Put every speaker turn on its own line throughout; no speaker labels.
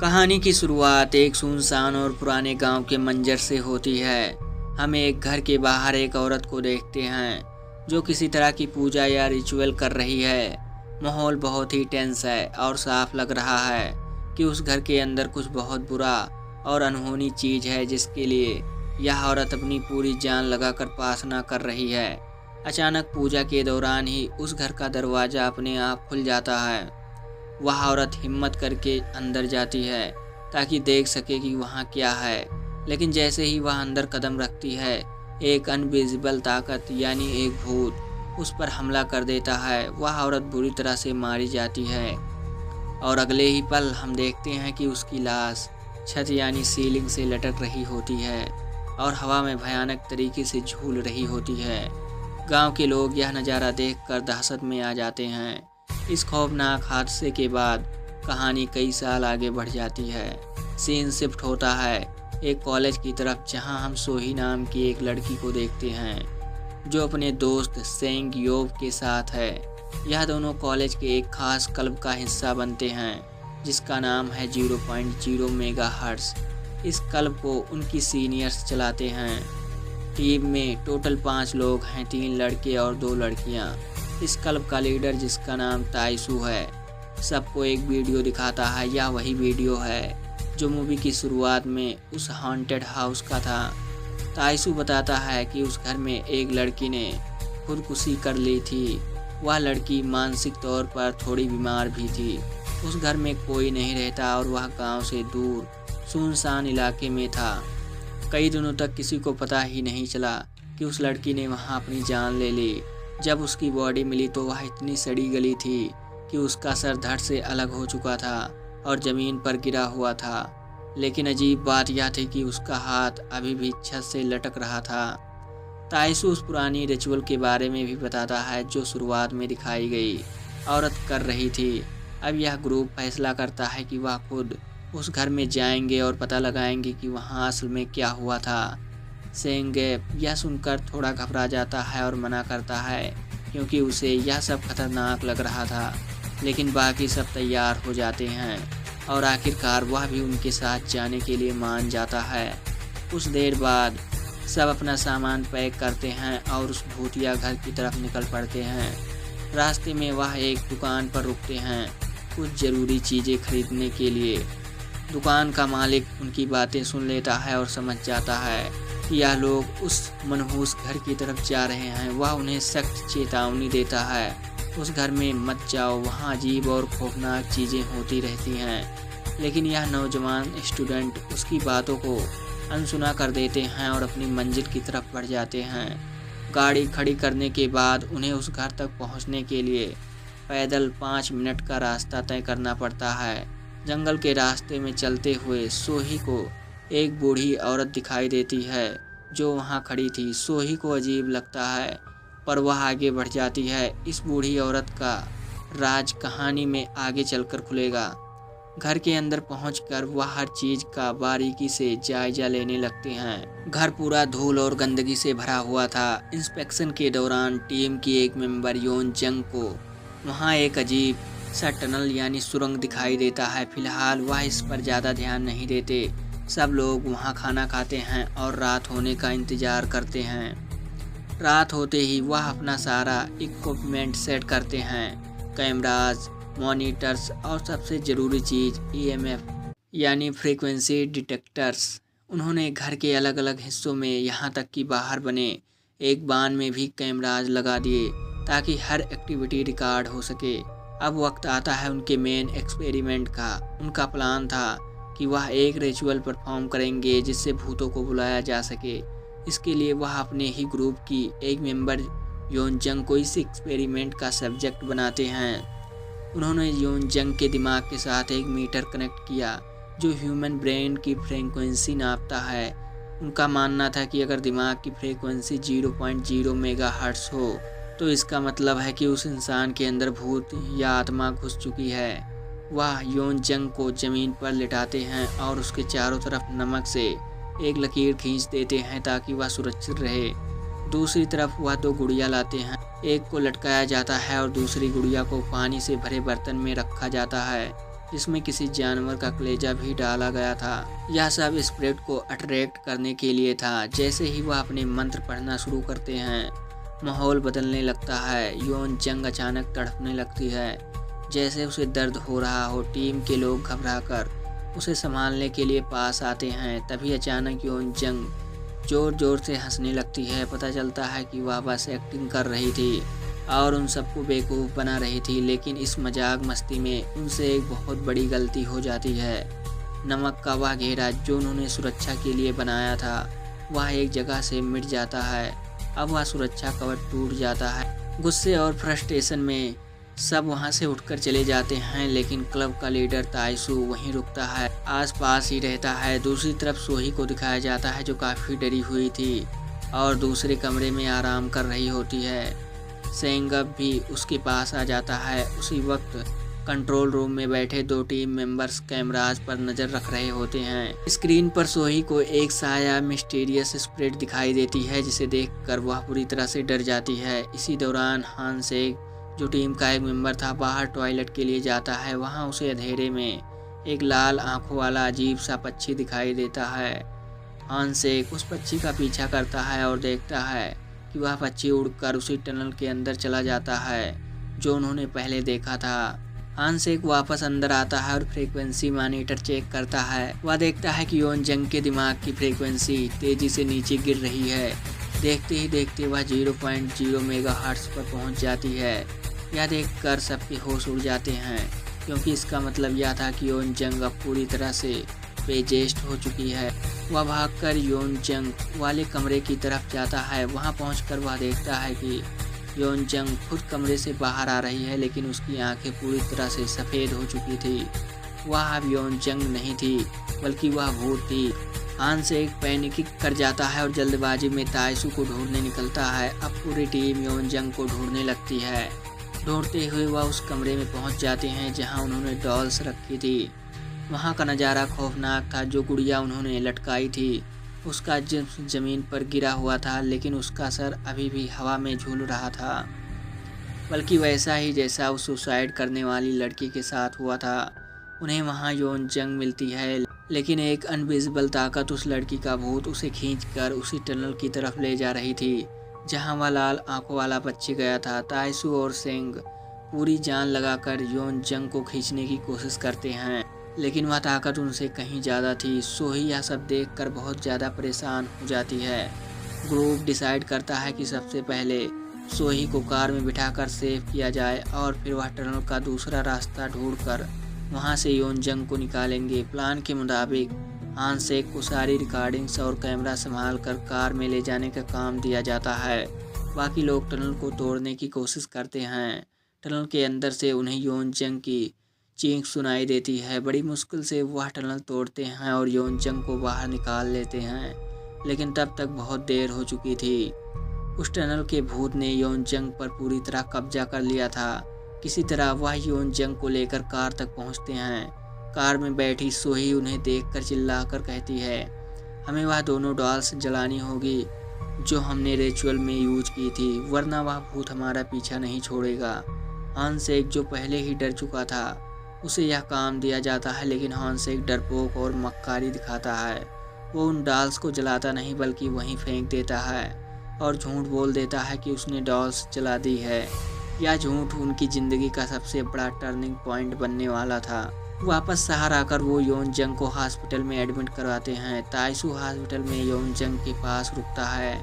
कहानी की शुरुआत एक सुनसान और पुराने गांव के मंजर से होती है। हम एक घर के बाहर एक औरत को देखते हैं जो किसी तरह की पूजा या रिचुअल कर रही है। माहौल बहुत ही टेंस है और साफ लग रहा है कि उस घर के अंदर कुछ बहुत बुरा और अनहोनी चीज है जिसके लिए यह औरत अपनी पूरी जान लगाकर उपासना कर रही है। अचानक पूजा के दौरान ही उस घर का दरवाज़ा अपने आप खुल जाता है। वह औरत हिम्मत करके अंदर जाती है ताकि देख सके कि वहाँ क्या है, लेकिन जैसे ही वह अंदर कदम रखती है एक अनविजिबल ताकत यानी एक भूत उस पर हमला कर देता है। वह औरत बुरी तरह से मारी जाती है और अगले ही पल हम देखते हैं कि उसकी लाश छत यानी सीलिंग से लटक रही होती है और हवा में भयानक तरीके से झूल रही होती है। गांव के लोग यह नज़ारा देखकर दहशत में आ जाते हैं। इस खौफनाक हादसे के बाद कहानी कई साल आगे बढ़ जाती है। सीन शिफ्ट होता है एक कॉलेज की तरफ, जहां हम सोही नाम की एक लड़की को देखते हैं जो अपने दोस्त सेंग योब के साथ है। यह दोनों कॉलेज के एक खास क्लब का हिस्सा बनते हैं जिसका नाम है 0.0 मेगाहर्ट्ज़। इस क्लब को उनकी सीनियर्स चलाते हैं। टीम में टोटल 5 लोग हैं, 3 लड़के और 2 लड़कियां। इस क्लब का लीडर जिसका नाम ताइसू है सबको एक वीडियो दिखाता है। यह वही वीडियो है जो मूवी की शुरुआत में उस हॉन्टेड हाउस का था। ताइसू बताता है कि उस घर में एक लड़की ने खुदकुशी कर ली थी। वह लड़की मानसिक तौर पर थोड़ी बीमार भी थी। उस घर में कोई नहीं रहता और वह गांव से दूर सुनसान इलाके में था। कई दिनों तक किसी को पता ही नहीं चला कि उस लड़की ने वहां अपनी जान ले ली। जब उसकी बॉडी मिली तो वह इतनी सड़ी गली थी कि उसका सर धड़ से अलग हो चुका था और ज़मीन पर गिरा हुआ था। लेकिन अजीब बात यह थी कि उसका हाथ अभी भी छत से लटक रहा था। ताइसू उस पुरानी रिचुअल के बारे में भी बताता है जो शुरुआत में दिखाई गई औरत कर रही थी। अब यह ग्रुप फैसला करता है कि वह खुद उस घर में जाएंगे और पता लगाएंगे कि वहाँ असल में क्या हुआ था। सेंगेप यह सुनकर थोड़ा घबरा जाता है और मना करता है क्योंकि उसे यह सब खतरनाक लग रहा था, लेकिन बाकी सब तैयार हो जाते हैं और आखिरकार वह भी उनके साथ जाने के लिए मान जाता है। कुछ देर बाद सब अपना सामान पैक करते हैं और उस भूतिया घर की तरफ निकल पड़ते हैं। रास्ते में वह एक दुकान पर रुकते हैं कुछ ज़रूरी चीज़ें खरीदने के लिए। दुकान का मालिक उनकी बातें सुन लेता है और समझ जाता है कि यह लोग उस मनहूस घर की तरफ जा रहे हैं। वह उन्हें सख्त चेतावनी देता है उस घर में मत जाओ, वहाँ अजीब और खौफनाक चीज़ें होती रहती हैं। लेकिन यह नौजवान स्टूडेंट उसकी बातों को अनसुना कर देते हैं और अपनी मंजिल की तरफ बढ़ जाते हैं। गाड़ी खड़ी करने के बाद उन्हें उस घर तक पहुँचने के लिए पैदल 5 मिनट का रास्ता तय करना पड़ता है। जंगल के रास्ते में चलते हुए सोही को एक बूढ़ी औरत दिखाई देती है जो वहाँ खड़ी थी। सोही को अजीब लगता है पर वह आगे बढ़ जाती है। इस बूढ़ी औरत का राज कहानी में आगे चलकर खुलेगा। घर के अंदर पहुंचकर वह हर चीज़ का बारीकी से जायजा लेने लगते हैं। घर पूरा धूल और गंदगी से भरा हुआ था। इंस्पेक्शन के दौरान टीम की एक मेंबर योन जंग को वहाँ एक अजीब सा टनल यानी सुरंग दिखाई देता है। फिलहाल वह इस पर ज़्यादा ध्यान नहीं देते। सब लोग वहाँ खाना खाते हैं और रात होने का इंतज़ार करते हैं। रात होते ही वह अपना सारा इक्विपमेंट सेट करते हैं, कैमराज, मॉनिटर्स और सबसे ज़रूरी चीज़ EMF यानी फ्रीक्वेंसी डिटेक्टर्स। उन्होंने घर के अलग अलग हिस्सों में यहाँ तक कि बाहर बने एक बान में भी कैमराज लगा दिए ताकि हर एक्टिविटी रिकॉर्ड हो सके। अब वक्त आता है उनके मेन एक्सपेरिमेंट का। उनका प्लान था कि वह एक रिचुअल परफॉर्म करेंगे जिससे भूतों को बुलाया जा सके। इसके लिए वह अपने ही ग्रुप की एक मेंबर योनजंग को इस एक्सपेरिमेंट का सब्जेक्ट बनाते हैं। उन्होंने योनजंग के दिमाग के साथ एक मीटर कनेक्ट किया जो ह्यूमन ब्रेन की फ्रीक्वेंसी नापता है। उनका मानना था कि अगर दिमाग की फ्रीक्वेंसी 0.0 मेगाहर्ट्ज़ हो तो इसका मतलब है कि उस इंसान के अंदर भूत या आत्मा घुस चुकी है। वह योनजंग को ज़मीन पर लिटाते हैं और उसके चारों तरफ नमक से एक लकीर खींच देते हैं ताकि वह सुरक्षित रहे। दूसरी तरफ वह 2 गुड़िया लाते हैं। एक को लटकाया जाता है और दूसरी गुड़िया को पानी से भरे बर्तन में रखा जाता है। जिसमें किसी जानवर का कलेजा भी डाला गया था। यह सब स्पिरिट को अट्रैक्ट करने के लिए था। जैसे ही वह अपने मंत्र पढ़ना शुरू करते हैं, माहौल बदलने लगता है। योन जंग अचानक तड़पने लगती है, जैसे उसे दर्द हो रहा हो। टीम के लोग घबराकर उसे संभालने के लिए पास आते हैं। तभी अचानक योन जंग जोर जोर से हंसने लगती है। पता चलता है कि वह बस एक्टिंग कर रही थी और उन सबको बेवकूफ़ बना रही थी। लेकिन इस मजाक मस्ती में उनसे एक बहुत बड़ी गलती हो जाती है। नमक का वह घेरा जो उन्होंने सुरक्षा के लिए बनाया था, वह एक जगह से मिट जाता है। अब वह सुरक्षा कवच टूट जाता है। गुस्से और फ्रस्ट्रेशन में सब वहां से उठकर चले जाते हैं, लेकिन क्लब का लीडर ताइसू वहीं रुकता है, आसपास ही रहता है। दूसरी तरफ सोही को दिखाया जाता है, जो काफ़ी डरी हुई थी और दूसरे कमरे में आराम कर रही होती है। सेंगअप भी उसके पास आ जाता है। उसी वक्त कंट्रोल रूम में बैठे 2 टीम मेंबर्स कैमराज पर नज़र रख रहे होते हैं। स्क्रीन पर सोही को एक साया मिस्टीरियस स्पिरिट दिखाई देती है, जिसे देखकर वह पूरी तरह से डर जाती है। इसी दौरान हानसेक, जो टीम का एक मेंबर था, बाहर टॉयलेट के लिए जाता है। वहां उसे अंधेरे में एक लाल आंखों वाला अजीब सा पक्षी दिखाई देता है। हानसेक उस पक्षी का पीछा करता है और देखता है कि वह पक्षी उड़कर उसी टनल के अंदर चला जाता है जो उन्होंने पहले देखा था। हानसेक वापस अंदर आता है और फ्रीक्वेंसी मॉनिटर चेक करता है। वह देखता है कि योन जंग के दिमाग की फ्रीक्वेंसी तेजी से नीचे गिर रही है। देखते ही देखते वह 0.0 मेगाहर्ट्ज़ पर पहुंच जाती है। यह देखकर सबके होश उड़ जाते हैं, क्योंकि इसका मतलब यह था कि योन जंग अब पूरी तरह से बेजेस्ट हो चुकी है। वह भागकर योन जंग वाले कमरे की तरफ जाता है। वहां पहुंचकर वह देखता है कि योन जंग खुद कमरे से बाहर आ रही है, लेकिन उसकी आंखें पूरी तरह से सफ़ेद हो चुकी थी। वह अब योन जंग नहीं थी, बल्कि वह भूत थी। हानसेक पैनिक कर जाता है और जल्दबाजी में ताइसू को ढूंढने निकलता है। अब पूरी टीम योन जंग को ढूंढने लगती है। ढूंढते हुए वह उस कमरे में पहुंच जाते हैं जहां उन्होंने डॉल्स रखी थी। वहां का नज़ारा खौफनाक था। जो गुड़िया उन्होंने लटकाई थी, उसका जिस्म ज़मीन पर गिरा हुआ था, लेकिन उसका सर अभी भी हवा में झूल रहा था, बल्कि वैसा ही जैसा उस सुसाइड करने वाली लड़की के साथ हुआ था। उन्हें वहां योन जंग मिलती है, लेकिन एक अनविजिबल ताकत उस लड़की का भूत उसे खींचकर उसी टनल की तरफ ले जा रही थी जहां वह लाल आंखों वाला पक्षी गया था। ताइसू और सेंग पूरी जान लगाकर योन जंग को खींचने की कोशिश करते हैं, लेकिन वह ताकत उनसे कहीं ज़्यादा थी। सोही यह सब देखकर बहुत ज़्यादा परेशान हो जाती है। ग्रुप डिसाइड करता है कि सबसे पहले सोही को कार में बिठाकर सेव किया जाए और फिर वह टनल का दूसरा रास्ता ढूंढकर वहां से योन जंग को निकालेंगे। प्लान के मुताबिक हानसेक को सारी रिकॉर्डिंग्स और कैमरा संभाल कर कार में ले जाने का काम दिया जाता है। बाकी लोग टनल को तोड़ने की कोशिश करते हैं। टनल के अंदर से उन्हें योन जंग की चीख सुनाई देती है। बड़ी मुश्किल से वह टनल तोड़ते हैं और योन जंग को बाहर निकाल लेते हैं, लेकिन तब तक बहुत देर हो चुकी थी। उस टनल के भूत ने योन जंग पर पूरी तरह कब्जा कर लिया था। किसी तरह वह योन जंग को लेकर कार तक पहुंचते हैं। कार में बैठी सोही उन्हें देखकर चिल्लाकर कहती है, हमें वह दोनों डॉल्स जलानी होगी जो हमने रिचुअल में यूज की थी, वरना वह भूत हमारा पीछा नहीं छोड़ेगा। हानसेक, जो पहले ही डर चुका था, उसे यह काम दिया जाता है, लेकिन हानसेक डरपोक और मक्कारी दिखाता है। वो उन डॉल्स को जलाता नहीं बल्कि वहीं फेंक देता है और झूठ बोल देता है कि उसने डॉल्स जला दी है। यह झूठ उनकी ज़िंदगी का सबसे बड़ा टर्निंग पॉइंट बनने वाला था। वापस शहर आकर वो योन जंग को हॉस्पिटल में एडमिट करवाते हैं। ताइसू हॉस्पिटल में योन जंग के पास रुकता है,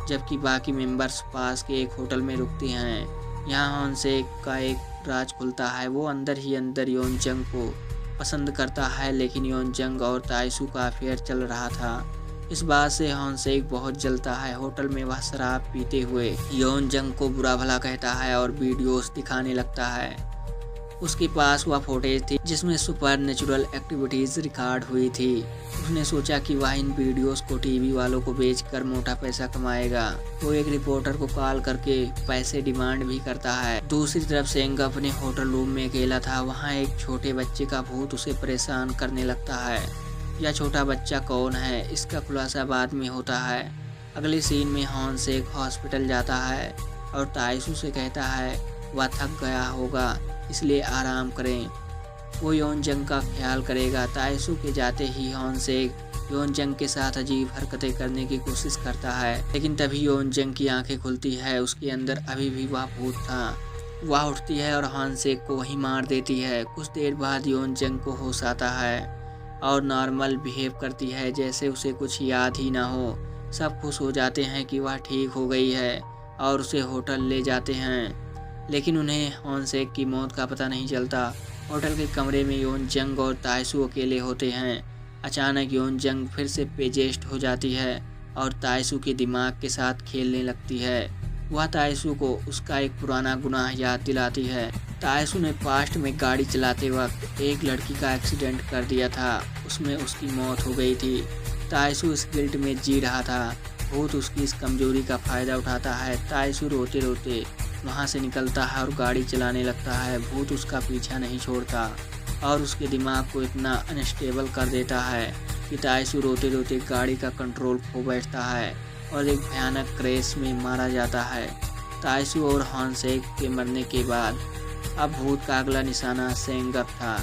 जबकि बाकी मेंबर्स पास के एक होटल में रुकते हैं। यहाँ हानसेक का एक राज खुलता है। वो अंदर ही अंदर योन जंग को पसंद करता है, लेकिन योन जंग और ताइसू का अफेयर चल रहा था। इस बात से हानसेक बहुत जलता है। होटल में वह शराब पीते हुए योन जंग को बुरा भला कहता है और वीडियोस दिखाने लगता है। उसके पास वह फुटेज थी जिसमें सुपर नेचुरल एक्टिविटीज़ रिकॉर्ड हुई थी। उसने सोचा कि वह इन वीडियोस को टीवी वालों को बेचकर मोटा पैसा कमाएगा। वो एक रिपोर्टर को कॉल करके पैसे डिमांड भी करता है। दूसरी तरफ सेंग अपने होटल रूम में अकेला था। वहाँ एक छोटे बच्चे का भूत उसे परेशान करने लगता है। यह छोटा बच्चा कौन है, इसका खुलासा बाद में होता है। अगले सीन में हानसेक हॉस्पिटल जाता है और ताइसू से कहता है वह थक गया होगा, इसलिए आराम करें। वो योन जंग का ख्याल करेगा। ताइसू के जाते ही हॉन सेक योन जंग के साथ अजीब हरकतें करने की कोशिश करता है, लेकिन तभी योन जंग की आंखें खुलती है। उसके अंदर अभी भी वह भूत था। वह उठती है और हॉन सेक को वहीं मार देती है। कुछ देर बाद योन जंग को होश आता है और नॉर्मल बिहेव करती है, जैसे उसे कुछ याद ही ना हो। सब खुश हो जाते हैं कि वह ठीक हो गई है और उसे होटल ले जाते हैं, लेकिन उन्हें हॉन सेक की मौत का पता नहीं चलता। होटल के कमरे में योन जंग और ताइसू अकेले होते हैं। अचानक योन जंग फिर से पेजेस्ट हो जाती है और ताइसू के दिमाग के साथ खेलने लगती है। वह ताइसू को उसका एक पुराना गुनाह याद दिलाती है। ताइसू ने पास्ट में गाड़ी चलाते वक्त एक लड़की का एक्सीडेंट कर दिया था, उसमें उसकी मौत हो गई थी। ताइसू इस गिल्ट में जी रहा था। भूत उसकी इस कमजोरी का फ़ायदा उठाता है। ताइसू रोते रोते वहाँ से निकलता है और गाड़ी चलाने लगता है। भूत उसका पीछा नहीं छोड़ता और उसके दिमाग को इतना अनस्टेबल कर देता है कि ताइसू रोते रोते गाड़ी का कंट्रोल खो बैठता है और एक भयानक क्रैश में मारा जाता है। ताइसू और हॉन सेक के मरने के बाद अब भूत का अगला निशाना सेंगअप था।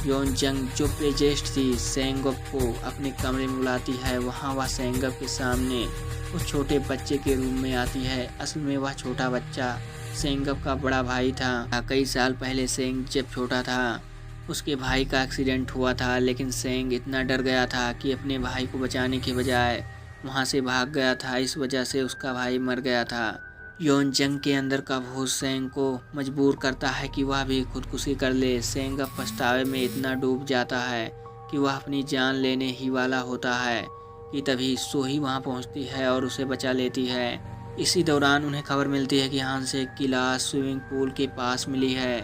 योन जंग जो पेजेस्ट थी सेंगअप को अपने कमरे में बुलाती है। वहाँ वह सेंगअप के सामने उस छोटे बच्चे के रूम में आती है। असल में वह छोटा बच्चा सेंगअप का बड़ा भाई था। कई साल पहले सेंग जब छोटा था उसके भाई का एक्सीडेंट हुआ था, लेकिन सेंग इतना डर गया था कि अपने भाई को बचाने के बजाय वहाँ से भाग गया था। इस वजह से उसका भाई मर गया था। योन जंग के अंदर का भूत सेंग को मजबूर करता है कि वह भी खुदकुशी कर ले। सेंग अब पछतावे में इतना डूब जाता है कि वह अपनी जान लेने ही वाला होता है कि तभी सोही वहाँ पहुँचती है और उसे बचा लेती है। इसी दौरान उन्हें खबर मिलती है कि हॉन सेक की लाश स्विमिंग पूल के पास मिली है।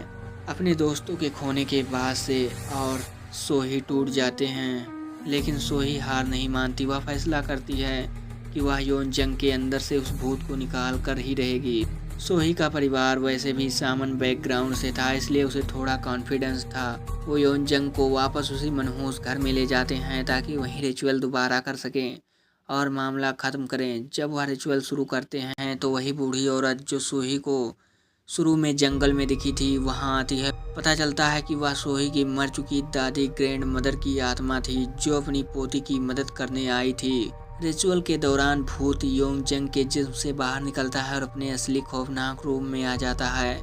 अपने दोस्तों के खोने के बाद से और सोही टूट जाते हैं, लेकिन सोही हार नहीं मानती। वह फैसला करती है कि वह योन जंग के अंदर से उस भूत को निकाल कर ही रहेगी। सोही का परिवार वैसे भी सामान्य बैकग्राउंड से था, इसलिए उसे थोड़ा कॉन्फिडेंस था। वो योन जंग को वापस उसी मनहूस घर में ले जाते हैं ताकि वहीं रिचुअल दोबारा कर सकें और मामला ख़त्म करें। जब वह रिचुअल शुरू करते हैं तो वही बूढ़ी औरत जो सोही को शुरू में जंगल में दिखी थी वहाँ आती है। पता चलता है कि वह सोही की मर चुकी दादी ग्रैंड मदर की आत्मा थी जो अपनी पोती की मदद करने आई थी। रिचुअल के दौरान भूत योन जंग के जिस्म से बाहर निकलता है और अपने असली खौफनाक रूप में आ जाता है।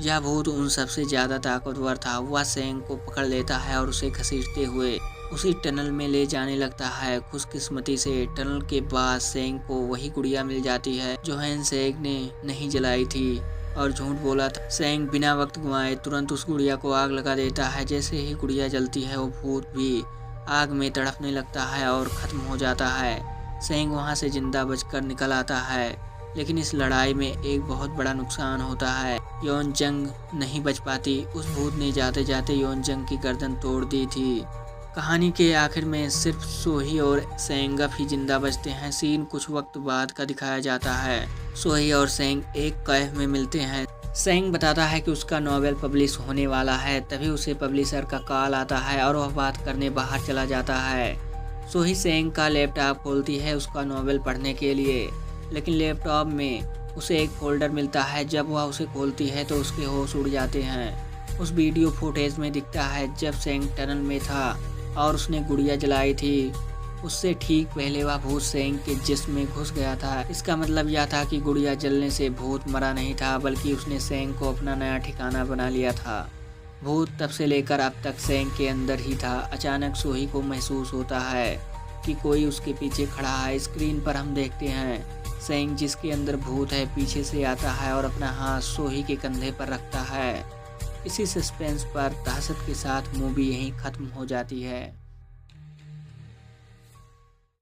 यह भूत उन सबसे ज़्यादा ताकतवर था। वह सेंग को पकड़ लेता है और उसे घसीटते हुए उसी टनल में ले जाने लगता है। खुशकिस्मती से टनल के बाद सेंग को वही गुड़िया मिल जाती है जो हॉन सेक ने नहीं जलाई थी और झूठ बोला था। सेंग बिना वक्त गंवाए तुरंत उस गुड़िया को आग लगा देता है। जैसे ही गुड़िया जलती है वो भूत भी आग में तड़पने लगता है और ख़त्म हो जाता है। सेंग वहाँ से जिंदा बचकर निकल आता है, लेकिन इस लड़ाई में एक बहुत बड़ा नुकसान होता है। योन जंग नहीं बच पाती। उस भूत ने जाते जाते योन जंग की गर्दन तोड़ दी थी। कहानी के आखिर में सिर्फ सोही और सेंगअप ही जिंदा बचते हैं। सीन कुछ वक्त बाद का दिखाया जाता है। सोही और सेंग एक कैफ में मिलते हैं। सेंग बताता है कि उसका नॉवेल पब्लिश होने वाला है। तभी उसे पब्लिशर का कॉल आता है और वह बात करने बाहर चला जाता है। सोही सेंग का लैपटॉप खोलती है उसका नॉवेल पढ़ने के लिए, लेकिन लैपटॉप में उसे एक फोल्डर मिलता है। जब वह उसे खोलती है तो उसके होश उड़ जाते हैं। उस वीडियो फुटेज में दिखता है जब सेंग टनल में था और उसने गुड़िया जलाई थी। उससे ठीक पहले वह भूत सेंग के जिस्म में घुस गया था। इसका मतलब यह था कि गुड़िया जलने से भूत मरा नहीं था, बल्कि उसने सेंग को अपना नया ठिकाना बना लिया था। भूत तब से लेकर अब तक सेंग के अंदर ही था। अचानक सोही को महसूस होता है कि कोई उसके पीछे खड़ा है। स्क्रीन पर हम देखते हैं सेंग जिसके अंदर भूत है पीछे से आता है और अपना हाथ सोही के कंधे पर रखता है। इसी सस्पेंस पर दहशत के साथ मूवी यहीं ख़त्म हो जाती है।